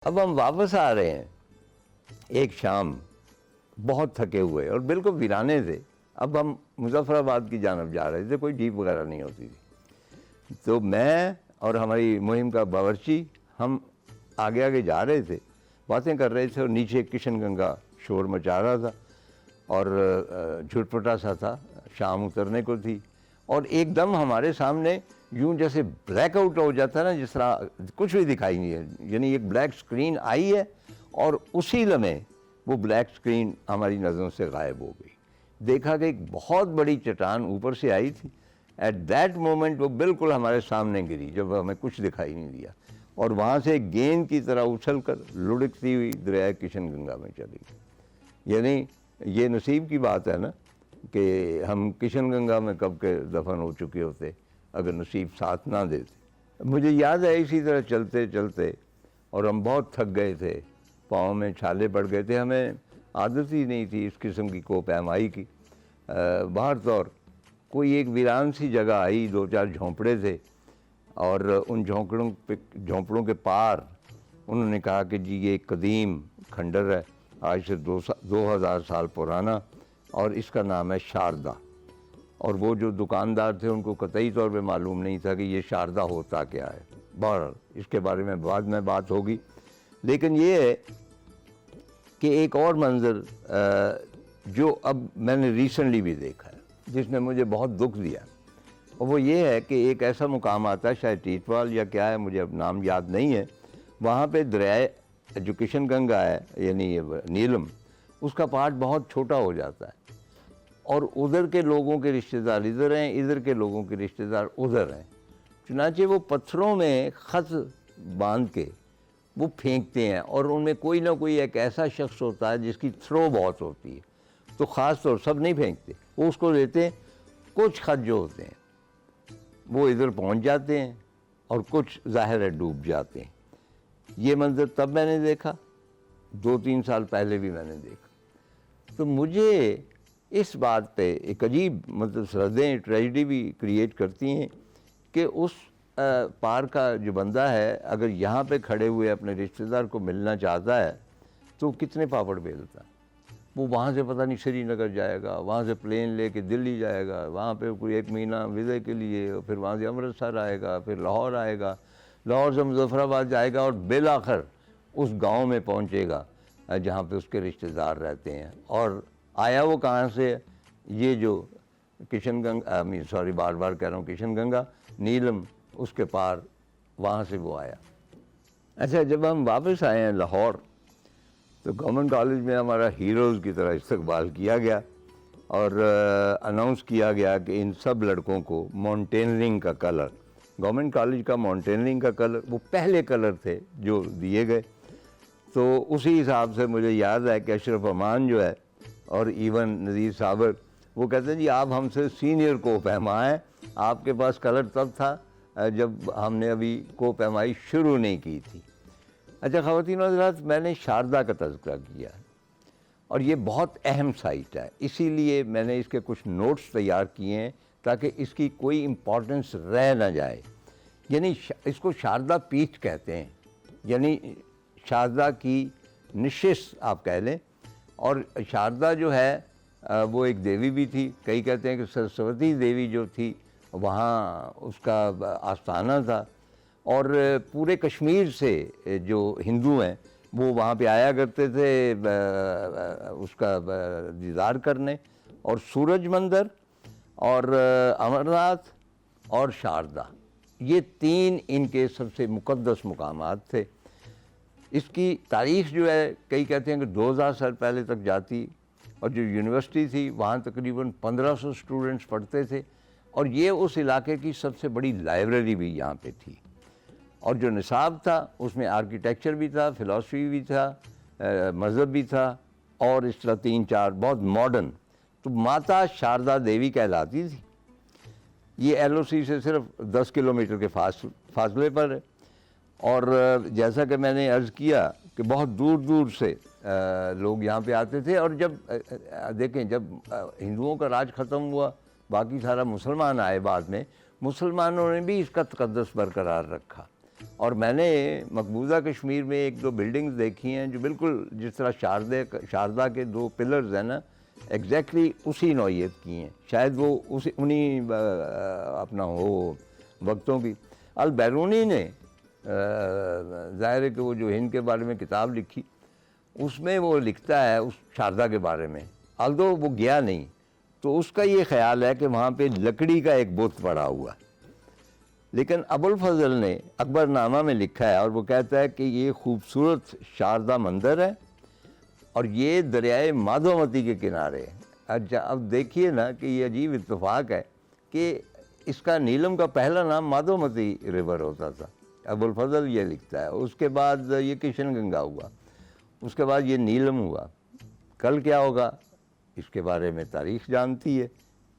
अब हम वापस आ रहे हैं एक शाम, बहुत थके हुए और बिल्कुल वीराने थे। अब हम मुजफ्फराबाद की जानब जा रहे थे, कोई जीप वगैरह नहीं होती थी। तो मैं और हमारी मुहिम का बावर्ची हम आगे आगे जा रहे थे, बातें कर रहे थे और नीचे किशनगंगा शोर मचा रहा था और झुटपटा सा था, शाम उतरने को थी। और एकदम हमारे सामने यूं जैसे ब्लैकआउट हो जाता है ना, जिस तरह कुछ भी दिखाई नहीं है, यानी एक ब्लैक स्क्रीन आई है और उसी लम्हे वो ब्लैक स्क्रीन हमारी नज़रों से गायब हो गई। देखा कि एक बहुत बड़ी चट्टान ऊपर से आई थी। एट दैट मोमेंट वो बिल्कुल हमारे सामने गिरी, जब हमें कुछ दिखाई नहीं दिया, और वहाँ से गेंद की तरह उछल कर लुढ़कती हुई दरिया किशनगंगा में चली गई। यानी ये नसीब की बात है ना कि हम किशनगंगा में कब के दफन हो चुके होते अगर नसीब साथ ना देते। मुझे याद है इसी तरह चलते चलते, और हम बहुत थक गए थे, पाँव में छाले पड़ गए थे, हमें आदत ही नहीं थी इस किस्म की कोपैमाई की। बाहर तौर कोई एक वीरान सी जगह आई, दो चार झोंपड़े थे, और उन झोंपड़ों के पार उन्होंने कहा कि जी ये एक कदीम खंडर है, आज से 2000 साल पुराना, और इसका नाम है शारदा। और वो जो दुकानदार थे उनको कतई तौर पे मालूम नहीं था कि ये शारदा होता क्या है। बहरहाल इसके बारे में बाद में बात होगी, लेकिन ये है कि एक और मंज़र जो अब मैंने रिसेंटली भी देखा है, जिसने मुझे बहुत दुख दिया, और वो ये है कि एक ऐसा मुकाम आता है, शायद टीटवाल या क्या है, मुझे अब नाम याद नहीं है, वहाँ पे दरिया जो किशनगंगा है यानी नीलम, उसका पार्ट बहुत छोटा हो जाता है, और उधर के लोगों के रिश्तेदार इधर हैं, इधर के लोगों के रिश्तेदार उधर हैं। चुनांचे वो पत्थरों में ख़त बांध के वो फेंकते हैं, और उनमें कोई ना कोई एक ऐसा शख्स होता है जिसकी थ्रो बहुत होती है, तो ख़ास तौर सब नहीं फेंकते, वो उसको देते हैं। कुछ ख़त जो होते हैं वो इधर पहुंच जाते हैं और कुछ ज़ाहिर है डूब जाते हैं। ये मंज़र तब मैंने देखा, 2-3 साल पहले भी मैंने देखा। तो मुझे इस बात पे एक अजीब मतलब सरहदें ट्रेजिडी भी क्रिएट करती हैं कि उस पार का जो बंदा है अगर यहाँ पे खड़े हुए अपने रिश्तेदार को मिलना चाहता है तो कितने पापड़ बेलता। वो वहाँ से पता नहीं श्रीनगर जाएगा, वहाँ से प्लेन लेके दिल्ली जाएगा, वहाँ पे कोई 1 महीना वीज़े के लिए, फिर वहाँ से अमृतसर आएगा, फिर लाहौर आएगा, लाहौर से मुजफ्फराबाद जाएगा, और बिलाखिर उस गाँव में पहुँचेगा जहाँ पे उसके रिश्तेदार रहते हैं। और आया वो कहाँ से, ये जो किशनगंगा, सॉरी बार बार कह रहा हूँ, किशनगंगा नीलम उसके पार, वहाँ से वो आया। अच्छा, जब हम वापस आए हैं लाहौर, तो गवर्नमेंट कॉलेज में हमारा हीरोज़ की तरह इस्तकबाल किया गया, और अनाउंस किया गया कि इन सब लड़कों को माउंटेनियरिंग का कलर, गवर्नमेंट कॉलेज का माउंटेनियरिंग का कलर, वो पहले कलर थे जो दिए गए। तो उसी हिसाब से मुझे याद है कि अशरफ अमान जो है और इवन नज़ीर साबर, वो कहते हैं जी आप हमसे सीनियर कोपैमा हैं, आपके पास कलर तब था जब हमने अभी कोपैमाई शुरू नहीं की थी। अच्छा ख़वातीन और हज़रात, मैंने शारदा का तज़किरा किया और ये बहुत अहम साइट है, इसीलिए मैंने इसके कुछ नोट्स तैयार किए हैं ताकि इसकी कोई इम्पोर्टेंस रह ना जाए। यानी इसको शारदा पीठ कहते हैं, यानी शारदा की निशिस्त आप कह लें। और शारदा जो है वो एक देवी भी थी, कई कहते हैं कि सरस्वती देवी जो थी वहाँ उसका आस्थाना था, और पूरे कश्मीर से जो हिंदू हैं वो वहाँ पे आया करते थे उसका दीदार करने। और सूरज मंदिर और अमरनाथ और शारदा, ये 3 इनके सबसे मुक़द्दस मुकामात थे। इसकी तारीख़ जो है, कई कहते हैं कि 2000 साल पहले तक जाती, और जो यूनिवर्सिटी थी वहाँ तकरीबन 1500 स्टूडेंट्स पढ़ते थे, और ये उस इलाके की सबसे बड़ी लाइब्रेरी भी यहाँ पे थी। और जो निसाब था उसमें आर्किटेक्चर भी था, फ़िलासफ़ी भी था, मज़हब भी था, और इस तरह 3-4 बहुत मॉडर्न। तो माता शारदा देवी कहलाती थी। ये LOC से सिर्फ 10 किलोमीटर के फासले पर है। और जैसा कि मैंने अर्ज़ किया कि बहुत दूर दूर से लोग यहाँ पे आते थे, और जब देखें जब हिंदुओं का राज ख़त्म हुआ, बाकी सारा मुसलमान आए बाद में, मुसलमानों ने भी इसका तक़द्दुस बरकरार रखा। और मैंने मकबूजा कश्मीर में एक दो बिल्डिंग्स देखी हैं जो बिल्कुल जिस तरह शारदा के दो पिलर्स हैं ना, एग्जैक्टली उसी नौइयत की हैं। शायद वो उसी उन्हीं अपना हो वक्तों की। अल बैरूनी ने ज़ाहिर है कि वो जो हिंद के बारे में किताब लिखी, उसमें वो लिखता है उस शारदा के बारे में, आल्दो वो गया नहीं, तो उसका ये ख्याल है कि वहाँ पे लकड़ी का एक बुत पड़ा हुआ। लेकिन अबुल फजल ने अकबरनामा में लिखा है और वो कहता है कि ये खूबसूरत शारदा मंदिर है और ये दरियाए माधोमती के किनारे है। अच्छा, अब देखिए ना कि ये अजीब इत्तेफाक है कि इसका नीलम का पहला नाम माधोमती रिवर होता था। अबुल फजल ये लिखता है। उसके बाद ये किशन गंगा हुआ, उसके बाद ये नीलम हुआ। कल क्या होगा इसके बारे में तारीख़ जानती है,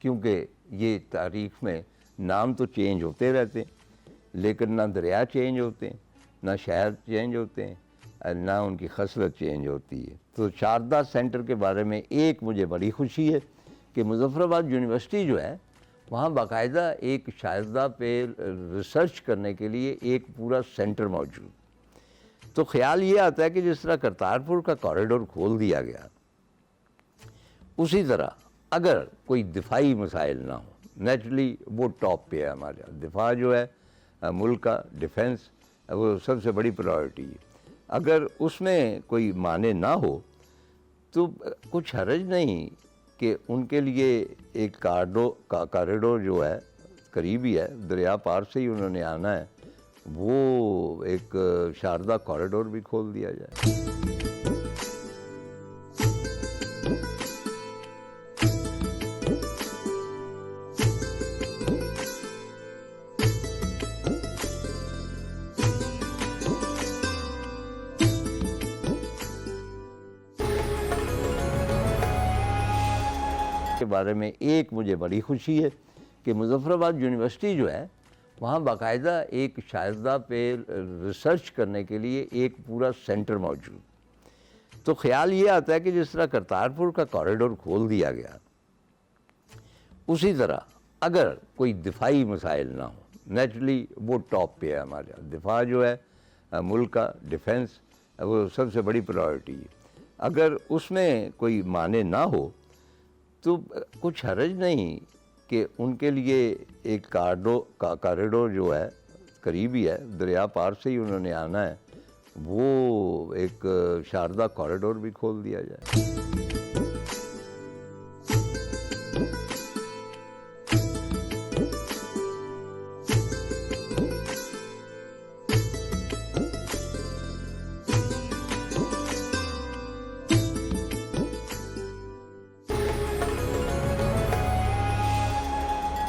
क्योंकि ये तारीख़ में नाम तो चेंज होते रहते हैं, लेकिन ना दरिया चेंज होते हैं, ना शहर चेंज होते हैं, ना उनकी खसलत चेंज होती है। तो शारदा सेंटर के बारे में एक मुझे बड़ी खुशी है कि मुजफ्फराबाद यूनिवर्सिटी जो है वहाँ बाकायदा एक शारदा पे रिसर्च करने के लिए एक पूरा सेंटर मौजूद। तो ख्याल ये आता है कि जिस तरह करतारपुर का कॉरिडोर खोल दिया गया, उसी तरह अगर कोई दिफाई मसाइल ना हो, नेचुरली वो टॉप पे है हमारे यहाँ। दिफा जो है मुल्क का डिफेंस, वो सबसे बड़ी प्रायोरिटी है। अगर उसमें कोई माने ना हो तो कुछ हर्ज नहीं कि उनके लिए एक कॉरिडोर जो है करीब ही है, दरिया पार से ही उन्होंने आना है, वो एक शारदा कॉरिडोर भी खोल दिया जाए। के बारे में एक मुझे बड़ी खुशी है कि मुजफ्फराबाद यूनिवर्सिटी जो है वहाँ बाकायदा एक शारदा पे रिसर्च करने के लिए एक पूरा सेंटर मौजूद। तो ख्याल ये आता है कि जिस तरह करतारपुर का कॉरिडोर खोल दिया गया, उसी तरह अगर कोई दिफाई मसाइल ना हो, नेचुरली वो टॉप पे है हमारे यहाँ। दिफा जो है मुल्क का डिफेंस, वो सबसे बड़ी प्रायोरिटी है। अगर उसमें कोई माने ना हो तो कुछ हर्ज नहीं कि उनके लिए एक कॉरिडोर जो है करीब ही है, दरिया पार से ही उन्होंने आना है, वो एक शारदा कॉरिडोर भी खोल दिया जाए।